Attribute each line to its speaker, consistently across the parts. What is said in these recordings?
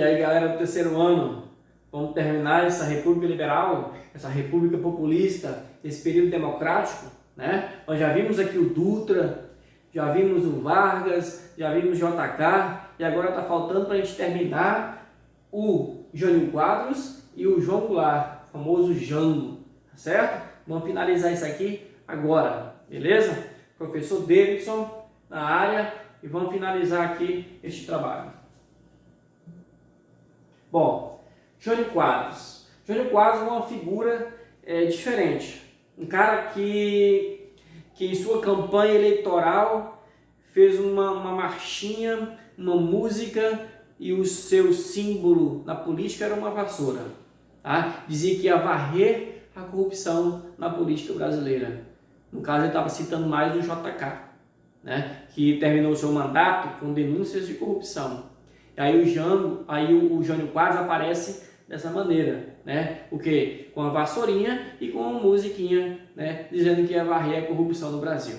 Speaker 1: E aí, galera do terceiro ano, vamos terminar essa república liberal, essa república populista, esse período democrático, né? Nós já vimos aqui o Dutra, já vimos o Vargas, já vimos o JK, e agora está faltando para a gente terminar o Jânio Quadros e o João Goulart, o famoso Jango, tá certo? Vamos finalizar isso aqui agora, beleza? Professor Davidson na área e vamos finalizar aqui este trabalho. Bom, Jânio Quadros. Jânio Quadros é uma figura diferente. Um cara que em sua campanha eleitoral fez uma marchinha, uma música e o seu símbolo na política era uma vassoura. Tá? Dizia que ia varrer a corrupção na política brasileira. No caso, ele estava citando mais o JK, né? Que terminou seu mandato com denúncias de corrupção. E aí o Jânio Quadros aparece dessa maneira, né? O quê? Com a vassourinha e com uma musiquinha, né? Dizendo que ia varrer a corrupção no Brasil.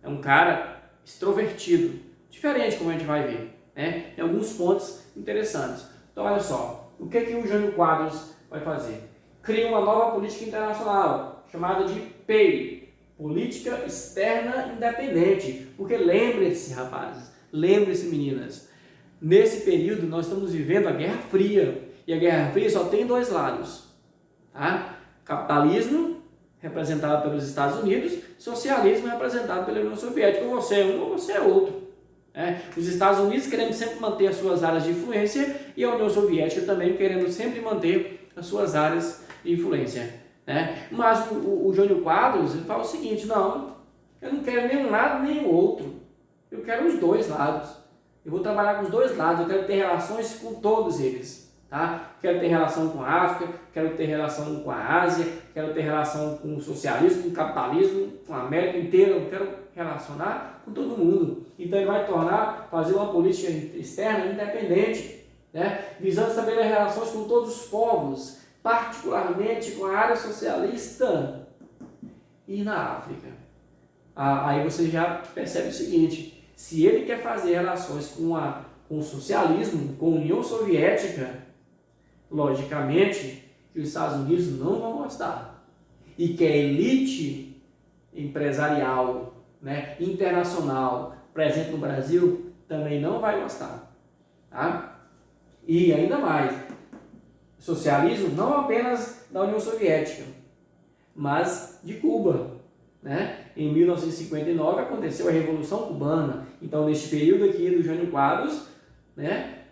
Speaker 1: É um cara extrovertido, diferente como a gente vai ver, né? Tem alguns pontos interessantes. Então olha só, o que o Jânio Quadros vai fazer? Cria uma nova política internacional, chamada de PEI, Política Externa Independente. Porque lembre-se, rapazes, lembre-se, meninas, nesse período nós estamos vivendo a Guerra Fria. E a Guerra Fria só tem dois lados. Tá? Capitalismo, representado pelos Estados Unidos, socialismo, representado pela União Soviética. Ou você é um ou você é outro. Os Estados Unidos querendo sempre manter as suas áreas de influência e a União Soviética também querendo sempre manter as suas áreas de influência. Mas o Jânio Quadros ele fala o seguinte: não, eu não quero nem um lado nem o outro, eu quero os dois lados, eu vou trabalhar com os dois lados, eu quero ter relações com todos eles, tá? Quero ter relação com a África, quero ter relação com a Ásia, quero ter relação com o socialismo, com o capitalismo, com a América inteira, eu quero relacionar com todo mundo. Então ele vai fazer uma política externa independente, né? Visando estabelecer relações com todos os povos, particularmente com a área socialista e na África. Aí você já percebe o seguinte: se ele quer fazer relações com o socialismo, com a União Soviética, logicamente que os Estados Unidos não vão gostar. E que a elite empresarial, né, internacional presente no Brasil também não vai gostar. Tá? E ainda mais, socialismo não apenas da União Soviética, mas de Cuba, né? Em 1959 aconteceu a Revolução Cubana. Então, neste período aqui do Jânio Quadros, né,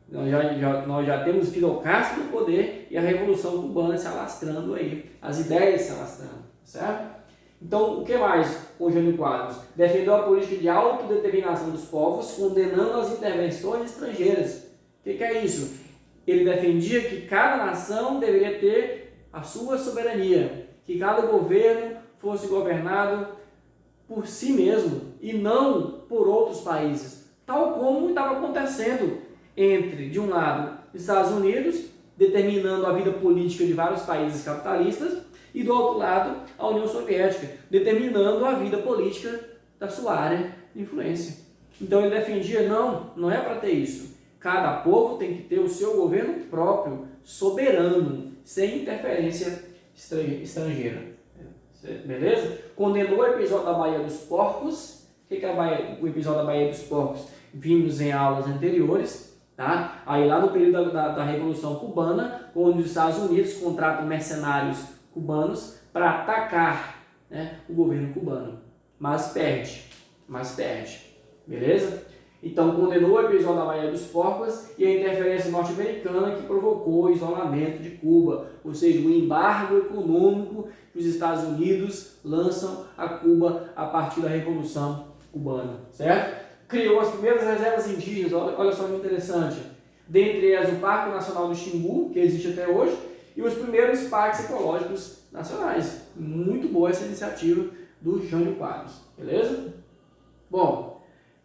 Speaker 1: nós já temos Fidel Castro no poder e a Revolução Cubana se alastrando aí, as ideias se alastrando, certo? Então, o que mais com o Jânio Quadros? Defendeu a política de autodeterminação dos povos, condenando as intervenções estrangeiras. O que é isso? Ele defendia que cada nação deveria ter a sua soberania, que cada governo fosse governado por si mesmo e não por outros países, tal como estava acontecendo entre, de um lado, os Estados Unidos, determinando a vida política de vários países capitalistas, e do outro lado, a União Soviética, determinando a vida política da sua área de influência. Então ele defendia, não é para ter isso. Cada povo tem que ter o seu governo próprio, soberano, sem interferência estrangeira. Beleza? Condenou o episódio da Baía dos Porcos. O que é o episódio da Baía dos Porcos? Vimos em aulas anteriores. Tá? Aí lá no período da Revolução Cubana, onde os Estados Unidos contratam mercenários cubanos para atacar, né, o governo cubano. Mas perde. Beleza? Então condenou o episódio da Baía dos Porcos e a interferência norte-americana que provocou o isolamento de Cuba, ou seja, o embargo econômico que os Estados Unidos lançam a Cuba a partir da Revolução Cubana, certo? Criou as primeiras reservas indígenas, olha só que interessante, dentre elas o Parque Nacional do Xingu, que existe até hoje, e os primeiros parques ecológicos nacionais. Muito boa essa iniciativa do Jânio Quadros, beleza? Bom,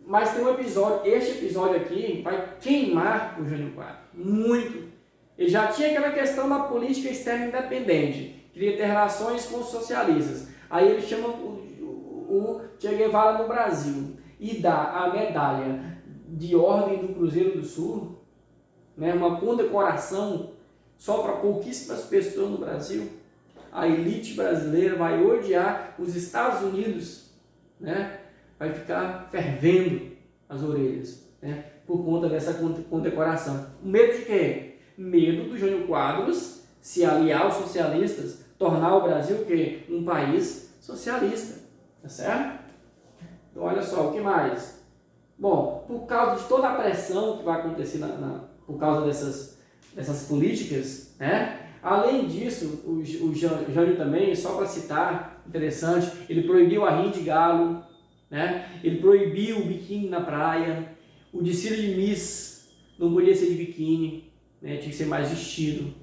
Speaker 1: mas tem um episódio, este episódio aqui vai queimar o Jânio Quadros, muito. Ele já tinha aquela questão da política externa independente, queria ter relações com os socialistas. Aí ele chama o Che Guevara no Brasil e dá a medalha de Ordem do Cruzeiro do Sul né, uma condecoração só para pouquíssimas pessoas no Brasil, a elite brasileira vai odiar os Estados Unidos, né, vai ficar fervendo as orelhas, né, por conta dessa condecoração. Medo de quê? Medo do Jânio Quadros se aliar aos socialistas, tornar o Brasil o quê? Um país socialista, tá certo? Então olha só, o que mais? Bom, por causa de toda a pressão que vai acontecer por causa dessas políticas, né? Além disso, o Jânio também, só para citar, interessante, ele proibiu a rinha de galo, né? Ele proibiu o biquíni na praia, o desfile de Miss não podia ser de biquíni, né? Tinha que ser mais vestido.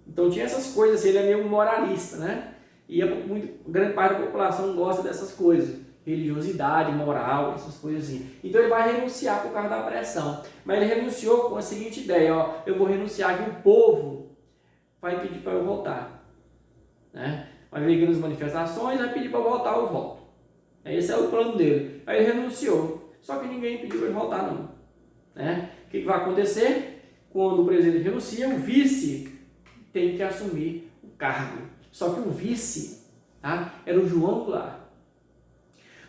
Speaker 1: Então tinha essas coisas, assim, ele é meio moralista, né? E grande parte da população não gosta dessas coisas, religiosidade, moral, essas coisas assim. Então ele vai renunciar por causa da pressão. Mas ele renunciou com a seguinte ideia, ó, eu vou renunciar que o povo vai pedir para eu voltar, né? Vai ver grandes manifestações, vai pedir para eu voltar, eu volto. Esse é o plano dele. Aí ele renunciou, só que ninguém pediu para ele voltar não, né? O que vai acontecer? Quando o presidente renuncia, o vice tem que assumir o cargo. Só que o vice, tá, era o João Goulart,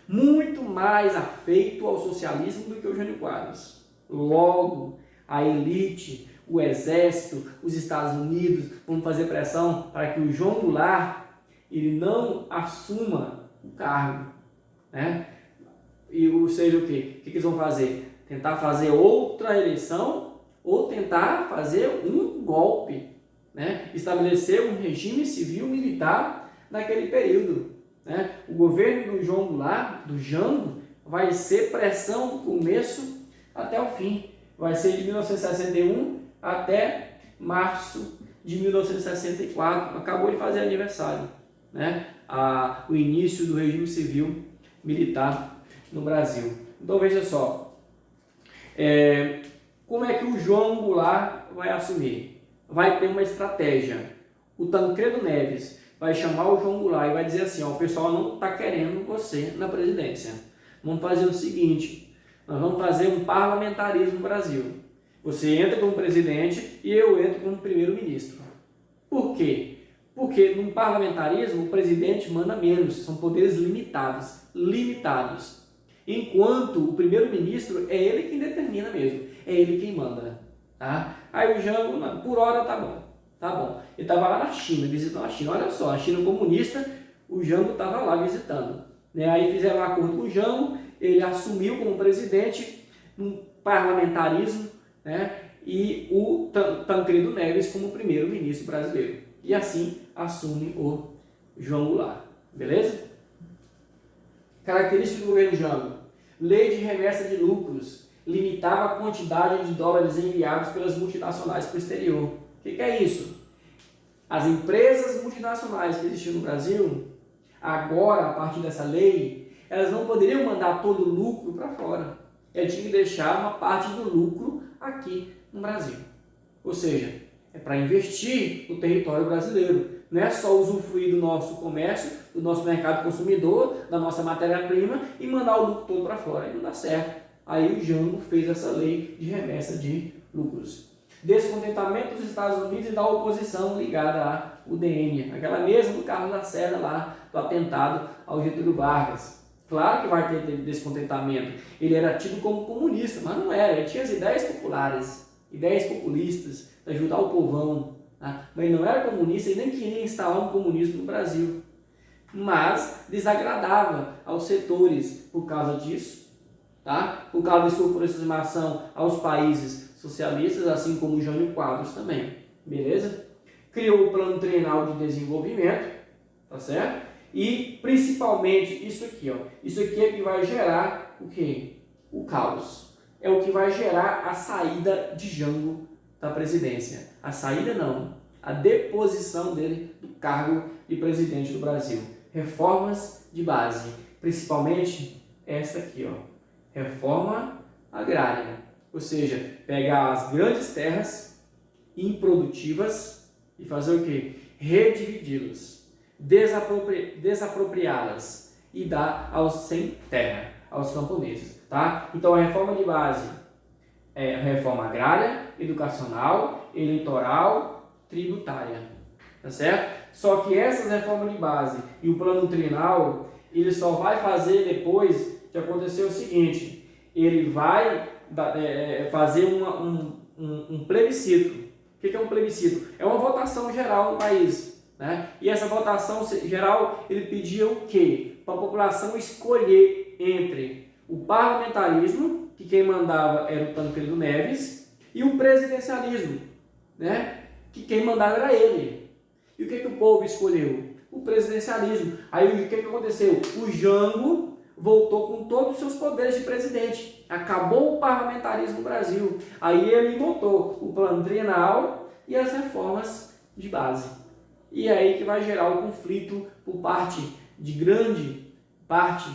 Speaker 1: muito mais afeito ao socialismo do que o Jânio Quadros. Logo, a elite, o exército, os Estados Unidos vão fazer pressão para que o João Goulart ele não assuma o cargo, né? E ou seja, o quê? O que eles vão fazer? Tentar fazer outra eleição ou tentar fazer um golpe, né? Estabelecer um regime civil militar naquele período, né? O governo do João Goulart, do Jango, vai ser pressão do começo até o fim. Vai ser de 1961 até março de 1964. Acabou de fazer aniversário, né? O início do regime civil militar no Brasil. Então veja só, como é que o João Goulart vai assumir? Vai ter uma estratégia. O Tancredo Neves vai chamar o João Goulart e vai dizer assim, ó, o pessoal não está querendo você na presidência. Vamos fazer o seguinte, nós vamos fazer um parlamentarismo no Brasil. Você entra como presidente e eu entro como primeiro-ministro. Por quê? Porque no parlamentarismo o presidente manda menos, são poderes limitados. Enquanto o primeiro-ministro é ele quem determina mesmo, é ele quem manda. Tá? Aí o Jango, por hora tá bom. Ele estava lá na China, visitando a China. Olha só, a China comunista, o Jango estava lá visitando. Né? Aí fizeram um acordo com o Jango, ele assumiu como presidente um parlamentarismo, né? E o Tancredo Neves como primeiro-ministro brasileiro. E assim assume o João Goulart. Beleza? Características do governo Jango. Lei de remessa de lucros. Limitava a quantidade de dólares enviados pelas multinacionais para o exterior. O que é isso? As empresas multinacionais que existiam no Brasil, agora, a partir dessa lei, elas não poderiam mandar todo o lucro para fora. Elas tinham que deixar uma parte do lucro aqui no Brasil. Ou seja, é para investir no território brasileiro. Não é só usufruir do nosso comércio, do nosso mercado consumidor, da nossa matéria-prima e mandar o lucro todo para fora. Aí não dá certo. Aí o Jango fez essa lei de remessa de lucros. Descontentamento dos Estados Unidos e da oposição ligada à UDN. Aquela mesma do Carlos Lacerda lá, do atentado ao Getúlio Vargas. Claro que vai ter descontentamento. Ele era tido como comunista, mas não era. Ele tinha as ideias populares, ideias populistas, de ajudar o povão. Tá? Mas ele não era comunista e nem queria instalar um comunismo no Brasil. Mas desagradava aos setores por causa disso, tá? Por causa de sua aproximação aos países socialistas, assim como o Jânio Quadros também. Beleza? Criou o Plano Trienal de Desenvolvimento, tá certo? E principalmente isso aqui, ó. Isso aqui é que vai gerar o quê? O caos. É o que vai gerar a saída de Jango da presidência. A saída não, a deposição dele do cargo de presidente do Brasil. Reformas de base, principalmente esta aqui, ó. Reforma agrária. Ou seja, pegar as grandes terras improdutivas e fazer o quê? Redividi-las, desapropriá-las e dar aos sem terra, aos camponeses, tá? Então a reforma de base, reforma agrária, educacional, eleitoral, tributária, tá certo? Só que essas reformas de base e o plano trienal, ele só vai fazer depois de acontecer o seguinte: ele vai fazer um plebiscito. O que é um plebiscito? É uma votação geral no país, né? E essa votação geral, ele pedia o quê? Para a população escolher entre o parlamentarismo, que quem mandava era o Tancredo Neves, e o presidencialismo, né? Que quem mandava era ele. E o que o povo escolheu? O presidencialismo. Aí o que aconteceu? O Jango voltou com todos os seus poderes de presidente. Acabou o parlamentarismo no Brasil. Aí ele botou o plano trienal e as reformas de base. E é aí que vai gerar o conflito por parte de grande parte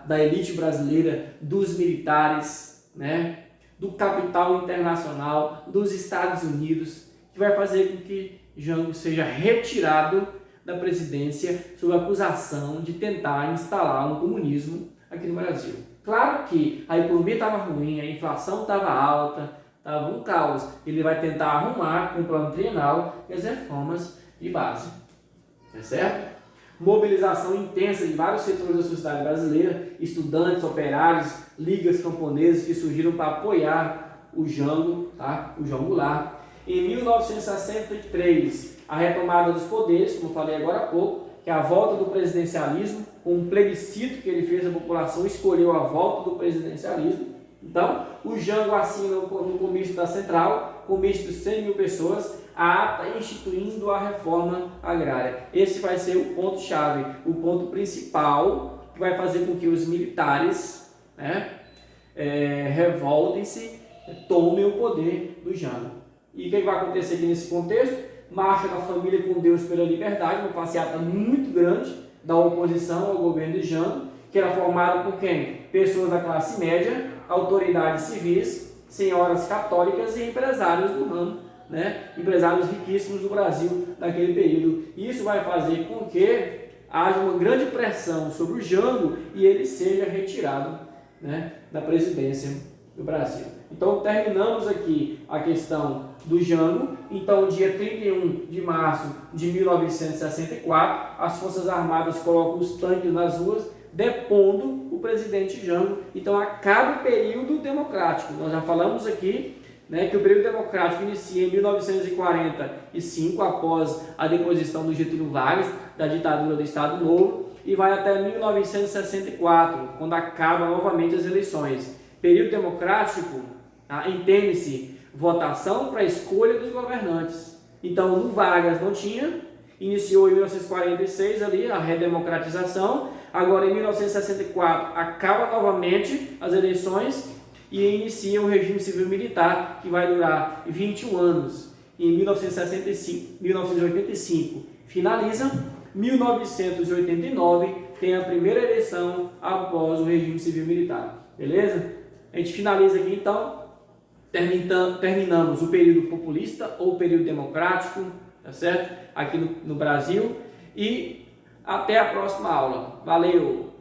Speaker 1: da elite brasileira, dos militares, né, do capital internacional, dos Estados Unidos, que vai fazer com que Jango seja retirado da presidência sob acusação de tentar instalar um comunismo aqui no Brasil. Claro que a economia estava ruim, a inflação estava alta, estava um caos. Ele vai tentar arrumar com o plano trienal e as reformas de base. Tá certo? Mobilização intensa de vários setores da sociedade brasileira, estudantes, operários, ligas camponesas que surgiram para apoiar o Jango, tá? O João Goulart. Em 1963, a retomada dos poderes, como eu falei agora há pouco, que é a volta do presidencialismo, com um plebiscito que ele fez, a população escolheu a volta do presidencialismo. Então, o Jango assina no comício da Central, comício de 100 mil pessoas, a ata instituindo a reforma agrária. Esse vai ser o ponto-chave, o ponto principal que vai fazer com que os militares, né, revoltem-se, tomem o poder do Jango. E o que vai acontecer aqui nesse contexto? Marcha da Família com Deus pela Liberdade, uma passeata muito grande da oposição ao governo de Jango, que era formada por quem? Pessoas da classe média, autoridades civis, senhoras católicas e empresários do ramo, né? Empresários riquíssimos do Brasil naquele período. Isso vai fazer com que haja uma grande pressão sobre o Jango e ele seja retirado, né, da presidência do Brasil. Então terminamos aqui a questão do Jango. Então, dia 31 de março de 1964, as Forças Armadas colocam os tanques nas ruas, depondo o presidente Jango. Então acaba o período democrático. Nós já falamos aqui, né, que o período democrático inicia em 1945, após a deposição do Getúlio Vargas, da ditadura do Estado Novo, e vai até 1964, quando acabam novamente as eleições. Período democrático, entende-se votação para a escolha dos governantes. Então, no Vargas não tinha, iniciou em 1946 ali a redemocratização. Agora, em 1964, acaba novamente as eleições e inicia o regime civil militar, que vai durar 21 anos. Em 1985 finaliza, 1989 tem a primeira eleição após o regime civil militar. Beleza? A gente finaliza aqui então, terminamos o período populista ou período democrático, tá certo? Aqui no Brasil, e até a próxima aula. Valeu!